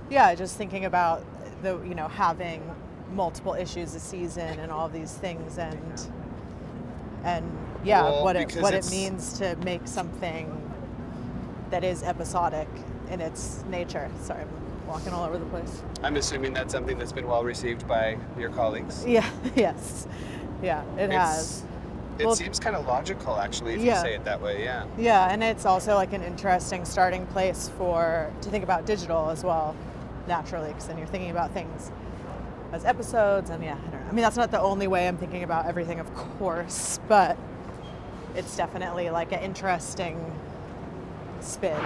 Yeah, just thinking about having multiple issues a season and all these things, and yeah, Well, because what it it's means to make something that is episodic in its nature. Sorry, I'm walking all over the place. I'm assuming that's something that's been well received by your colleagues. Yeah, yes. Yeah, it has. It Well, seems kind of logical, actually, if you yeah. say it that way. Yeah. Yeah, and it's also like an interesting starting place to think about digital as well, naturally, because then you're thinking about things as episodes, and yeah, I don't know. I mean, that's not the only way I'm thinking about everything, of course, but it's definitely like an interesting spin.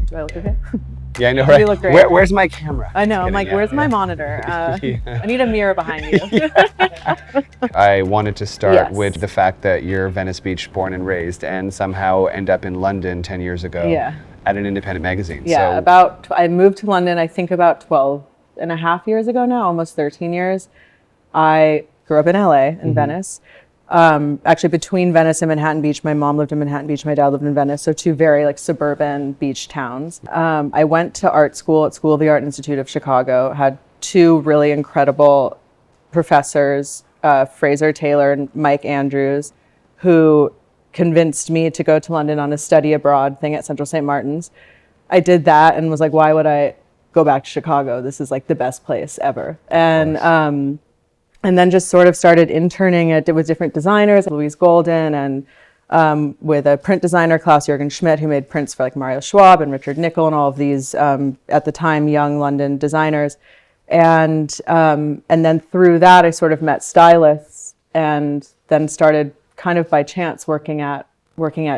Do I look okay? Yeah, I know, We right? look great. Where's my camera? I know. Just I'm like, kidding, where's yeah. my monitor? Yeah. I need a mirror behind you. I wanted to start Yes. with the fact that you're Venice Beach born and raised and somehow end up in London 10 years ago Yeah. at an independent magazine. Yeah, So I moved to London, I think about 12 and a half years ago now, almost 13 years. I grew up in LA, in Venice. Actually, between Venice and Manhattan Beach, my mom lived in Manhattan Beach, my dad lived in Venice, so two very like suburban beach towns. I went to art school at School of the Art Institute of Chicago, had two really incredible professors, Fraser Taylor and Mike Andrews, who convinced me to go to London on a study abroad thing at Central St. Martin's. I did that and was like, why would I go back to Chicago? This is like the best place ever. And then just sort of started interning with different designers, Louise Golden, and with a print designer, Klaus-Jürgen Schmidt, who made prints for like Mario Schwab and Richard Nicol and all of these, at the time, young London designers. And then through that, I sort of met stylists and then started kind of by chance working at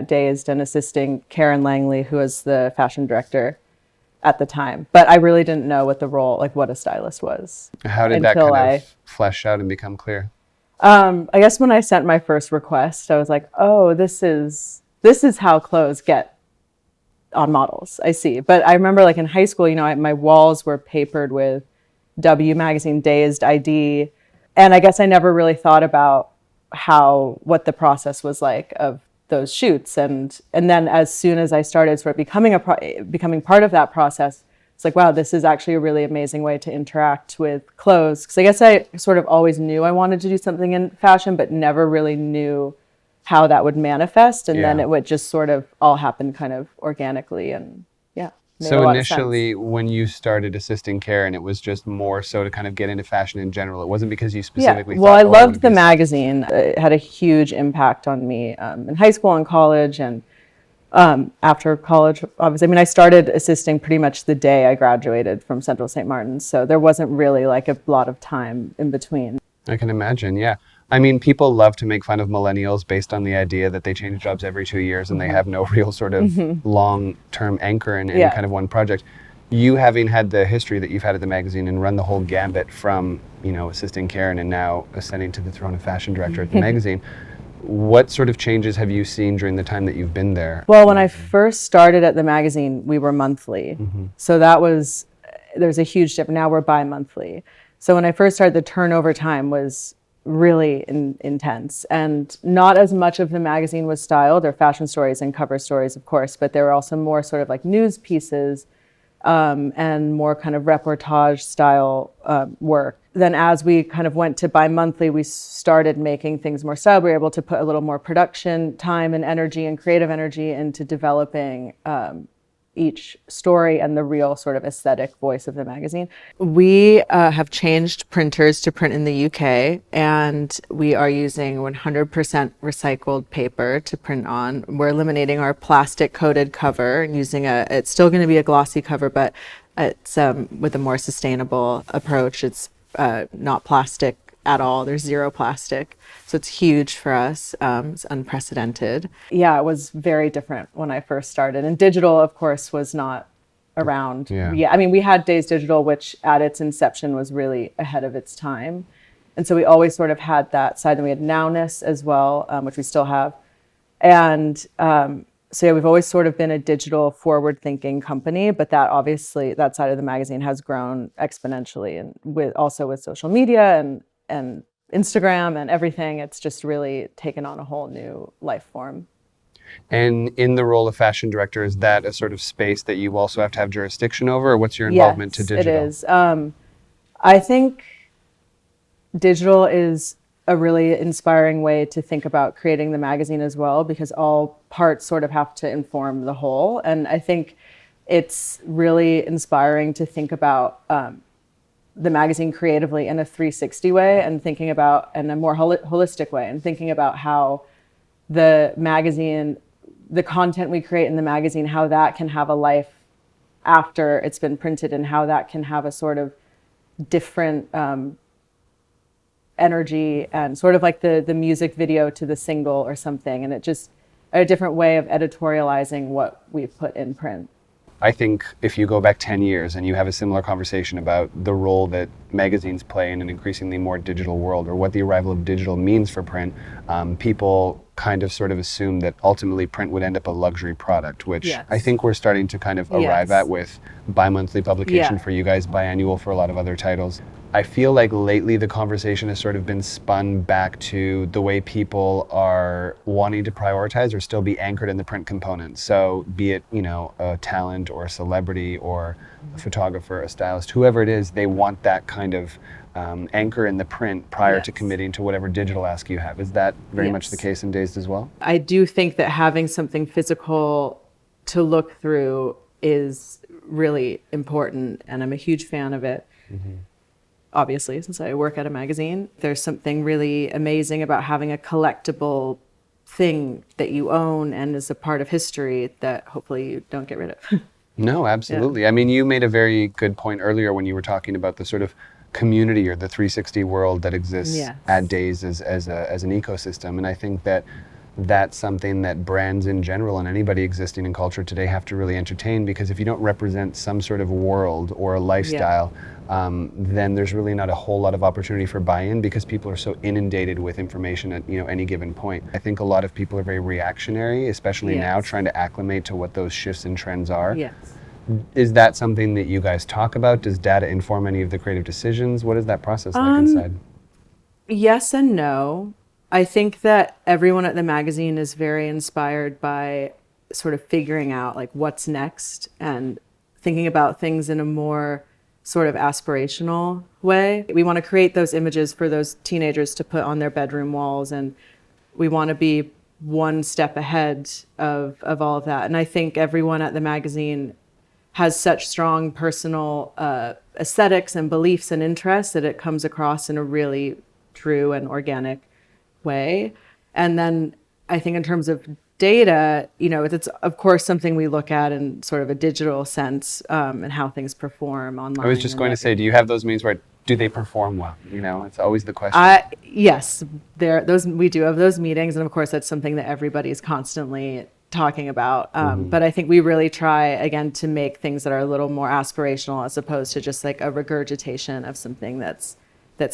Dazed and assisting Karen Langley, who was the fashion director at the time. But I really didn't know what the role, like what a stylist was. how did that kind of flesh out and become clear? I guess when I sent my first request, I was like, oh, this is how clothes get on models. I see. But I remember like in high school, my walls were papered with W magazine, Dazed, ID. And I guess I never really thought about what the process was like of those shoots. And then as soon as I started sort of becoming part of that process, it's like, wow, this is actually a really amazing way to interact with clothes. Because I guess I sort of always knew I wanted to do something in fashion, but never really knew how that would manifest. And then it would just sort of all happen kind of organically. And yeah. So initially, when you started assisting Karen, it was just more so to kind of get into fashion in general. It wasn't because you specifically Well, thought, I oh, loved the magazine. It had a huge impact on me in high school and college, and after college, obviously. I mean, I started assisting pretty much the day I graduated from Central St. Martin's, so there wasn't really like a lot of time in between. I can imagine, yeah. I mean, people love to make fun of millennials based on the idea that they change jobs every 2 years and they have no real sort of long-term anchor in any kind of one project. You having had the history that you've had at the magazine and run the whole gambit from, assisting Karen and now ascending to the throne of fashion director at the magazine, what sort of changes have you seen during the time that you've been there? Well, when I first started at the magazine, we were monthly. So there's a huge difference. Now we're bi-monthly. So when I first started, the turnover time was really intense, and not as much of the magazine was styled. There are fashion stories and cover stories, of course, but there were also more sort of like news pieces and more kind of reportage style work. Then as we kind of went to bi-monthly, we started making things more styled. We were able to put a little more production time and energy and creative energy into developing each story and the real sort of aesthetic voice of the magazine. We have changed printers to print in the UK, and we are using 100% recycled paper to print on. We're eliminating our plastic coated cover and it's still going to be a glossy cover, but it's with a more sustainable approach. It's not plastic at all. There's zero plastic. So it's huge for us. It's unprecedented. Yeah, it was very different when I first started. And digital, of course, was not around. Yeah, I mean, we had Days Digital, which at its inception was really ahead of its time. And so we always sort of had that side. Then we had Nowness as well, which we still have. And so yeah, we've always sort of been a digital forward-thinking company, but that obviously, that side of the magazine has grown exponentially, and with social media and Instagram and everything. It's just really taken on a whole new life form. And in the role of fashion director, is that a sort of space that you also have to have jurisdiction over, or what's your involvement to Yes, digital? it is. I think digital is a really inspiring way to think about creating the magazine as well, because all parts sort of have to inform the whole. And I think it's really inspiring to think about the magazine creatively in a 360 way, and thinking about in a more holistic way, and thinking about how the magazine, the content we create in the magazine, how that can have a life after it's been printed, and how that can have a sort of different energy, and sort of like the music video to the single or something. And it just a different way of editorializing what we've put in print. I think if you go back 10 years and you have a similar conversation about the role that magazines play in an increasingly more digital world, or what the arrival of digital means for print, people kind of sort of assume that ultimately print would end up a luxury product, which Yes. I think we're starting to kind of arrive at with bi-monthly publication for you guys, biannual for a lot of other titles. I feel like lately the conversation has sort of been spun back to the way people are wanting to prioritize or still be anchored in the print component. So be it, a talent or a celebrity or a photographer, a stylist, whoever it is, they want that kind of anchor in the print prior to committing to whatever digital ask you have. Is that very much the case in Dazed as well? I do think that having something physical to look through is really important, and I'm a huge fan of it. Obviously, since I work at a magazine, there's something really amazing about having a collectible thing that you own and is a part of history that hopefully you don't get rid of. No, absolutely. Yeah. I mean, you made a very good point earlier when you were talking about the sort of community or the 360 world that exists at Dazed as an ecosystem. And I think that that's something that brands in general and anybody existing in culture today have to really entertain, because if you don't represent some sort of world or a lifestyle, then there's really not a whole lot of opportunity for buy-in, because people are so inundated with information at any given point. I think a lot of people are very reactionary, especially now, trying to acclimate to what those shifts and trends are. Is that something that you guys talk about? Does data inform any of the creative decisions? What is that process like inside? Yes and no. I think that everyone at the magazine is very inspired by sort of figuring out like what's next, and thinking about things in a more sort of aspirational way. We want to create those images for those teenagers to put on their bedroom walls, and we want to be one step ahead of all of that. And I think everyone at the magazine has such strong personal aesthetics and beliefs and interests that it comes across in a really true and organic way. And then I think in terms of data, it's of course something we look at in sort of a digital sense, and how things perform online. I was just going to say, do you have those meetings where do they perform well? It's always the question. Yes, we do have those meetings, and of course that's something that everybody is constantly talking about. But I think we really try again to make things that are a little more aspirational, as opposed to just like a regurgitation of something that's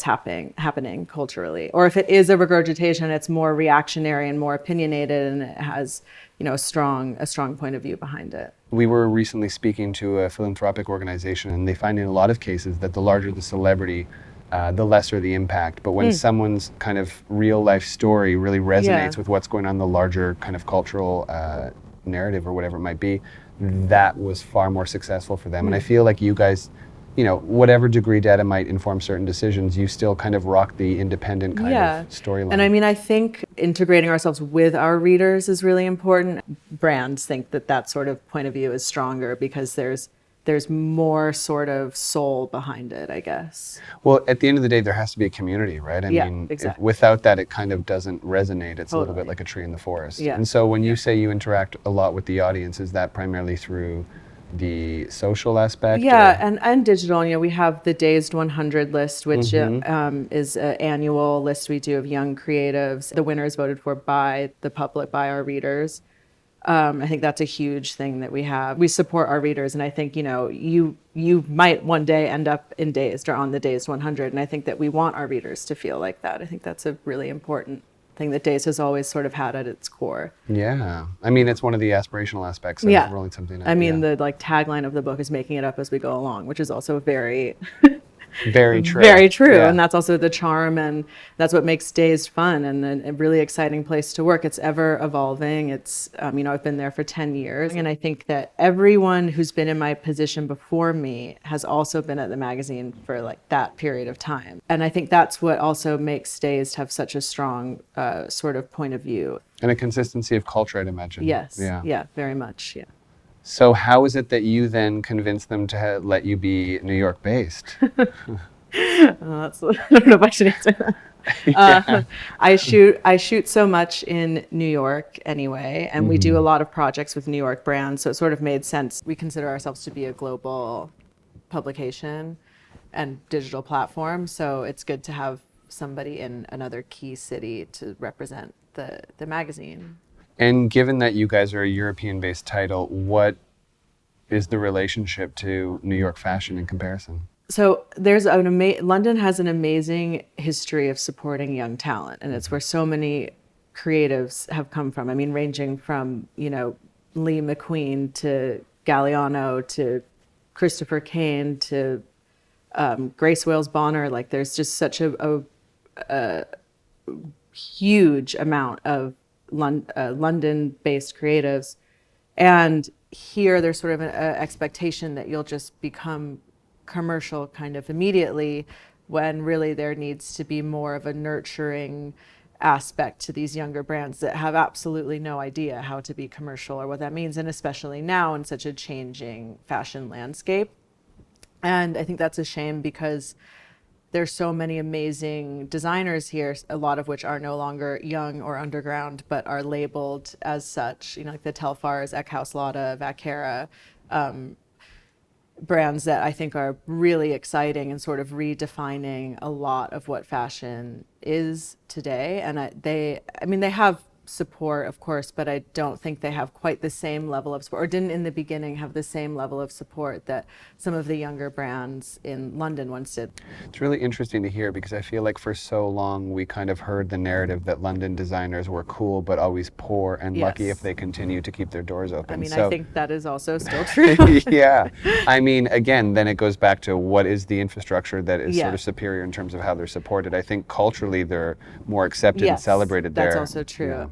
happening culturally. Or if it is a regurgitation, it's more reactionary and more opinionated, and it has a strong point of view behind it. We were recently speaking to a philanthropic organization, and they find in a lot of cases that the larger the celebrity, the lesser the impact. But when someone's kind of real life story really resonates with what's going on in the larger kind of cultural narrative or whatever it might be, that was far more successful for them. And I feel like you guys, whatever degree data might inform certain decisions, you still kind of rock the independent kind of storyline. And I mean, I think integrating ourselves with our readers is really important. Brands think that sort of point of view is stronger because there's more sort of soul behind it, I guess. Well, at the end of the day, there has to be a community, right? I mean, exactly. Without that, it kind of doesn't resonate. It's a little bit like a tree in the forest. And so when you say you interact a lot with the audience, is that primarily through the social aspect? And digital. We have the Dazed 100 list, which is an annual list we do of young creatives. The winner is voted for by the public, by our readers. I think that's a huge thing that we have. We support our readers, and I think you might one day end up in Dazed or on the Dazed 100, and I think that we want our readers to feel like that. I think that's a really important thing that Dazed has always sort of had at its core. Yeah, I mean, it's one of the aspirational aspects of rolling something out. I mean, the tagline of the book is "Making it up as we go along," which is also very Very true. Very true. Yeah. And that's also the charm, and that's what makes Days fun and a really exciting place to work. It's ever evolving. It's, I've been there for 10 years. And I think that everyone who's been in my position before me has also been at the magazine for like that period of time. And I think that's what also makes Days have such a strong sort of point of view. And a consistency of culture, I'd imagine. Yes. Yeah. Yeah, very much. Yeah. So how is it that you then convinced them to let you be New York based? I don't know if I should answer that. Yeah. I shoot so much in New York anyway, and we do a lot of projects with New York brands, so it sort of made sense. We consider ourselves to be a global publication and digital platform, so it's good to have somebody in another key city to represent the magazine. And given that you guys are a European-based title, what is the relationship to New York fashion in comparison? So there's London has an amazing history of supporting young talent, and it's where so many creatives have come from. I mean, ranging from, Lee McQueen to Galliano to Christopher Kane to Grace Wales Bonner. Like, there's just such a huge amount of London-based creatives, and here there's sort of an expectation that you'll just become commercial kind of immediately, when really there needs to be more of a nurturing aspect to these younger brands that have absolutely no idea how to be commercial or what that means, and especially now in such a changing fashion landscape. And I think that's a shame, because there's so many amazing designers here, a lot of which are no longer young or underground, but are labeled as such, like the Telfars, Eckhouse Lotta, Vaquera, brands that I think are really exciting and sort of redefining a lot of what fashion is today. And they have support, of course, but I don't think they have quite the same level of support, or didn't in the beginning have the same level of support that some of the younger brands in London once did. It's really interesting to hear, because I feel like for so long we kind of heard the narrative that London designers were cool but always poor and lucky if they continue to keep their doors open. I think that is also still true. Yeah. Again, then it goes back to what is the infrastructure that is sort of superior in terms of how they're supported. I think culturally they're more accepted and celebrated there. That's also true. Yeah.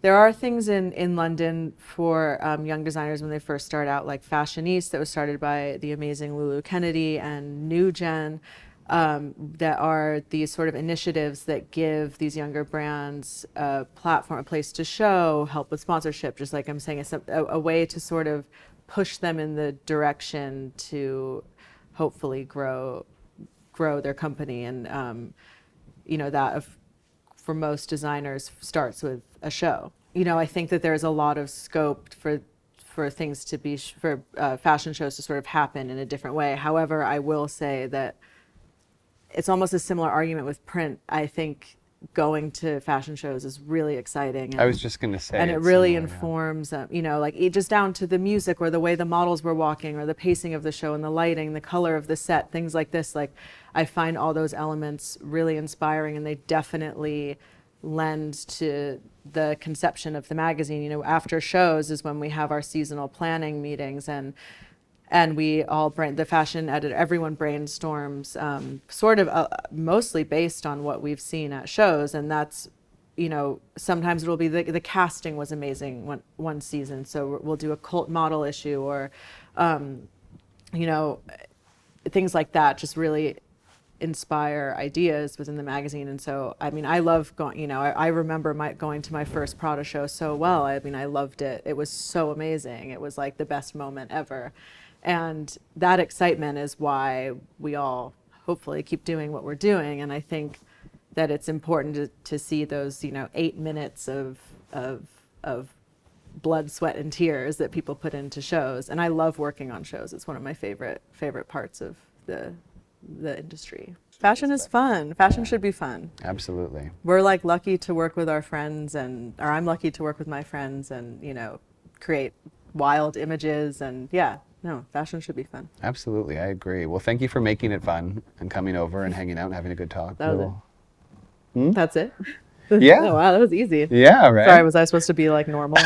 There are things in London for young designers when they first start out, like Fashion East, that was started by the amazing Lulu Kennedy, and New Gen, that are these sort of initiatives that give these younger brands a platform, a place to show, help with sponsorship, just like I'm saying, it's a way to sort of push them in the direction to hopefully grow their company. And, that for most designers starts with a show. I think that there's a lot of scope for things to be, for fashion shows to sort of happen in a different way. However, I will say that it's almost a similar argument with print. I think going to fashion shows is really exciting. And, I was just going to say. And it really informs, just down to the music or the way the models were walking or the pacing of the show and the lighting, the color of the set, things like this. Like, I find all those elements really inspiring, and they definitely lend to the conception of the magazine. After shows is when we have our seasonal planning meetings, and we all the fashion editor, everyone brainstorms, sort of mostly based on what we've seen at shows. And that's, sometimes it'll be the casting was amazing one season, so we'll do a cult model issue, or things like that just really inspire ideas within the magazine. And so, I love going, I remember going to my first Prada show so well. I loved it. It was so amazing. It was like the best moment ever. And that excitement is why we all hopefully keep doing what we're doing. And I think that it's important to see those, 8 minutes of blood, sweat, and tears that people put into shows. And I love working on shows. It's one of my favorite parts of the industry. Fashion is fun. Fashion should be fun. Absolutely. We're lucky to work with our friends, or I'm lucky to work with my friends and, create wild images, and fashion should be fun. Absolutely, I agree. Well, thank you for making it fun and coming over and hanging out and having a good talk. That's it? Yeah. Oh, wow, that was easy. Yeah, right. Sorry, was I supposed to be normal?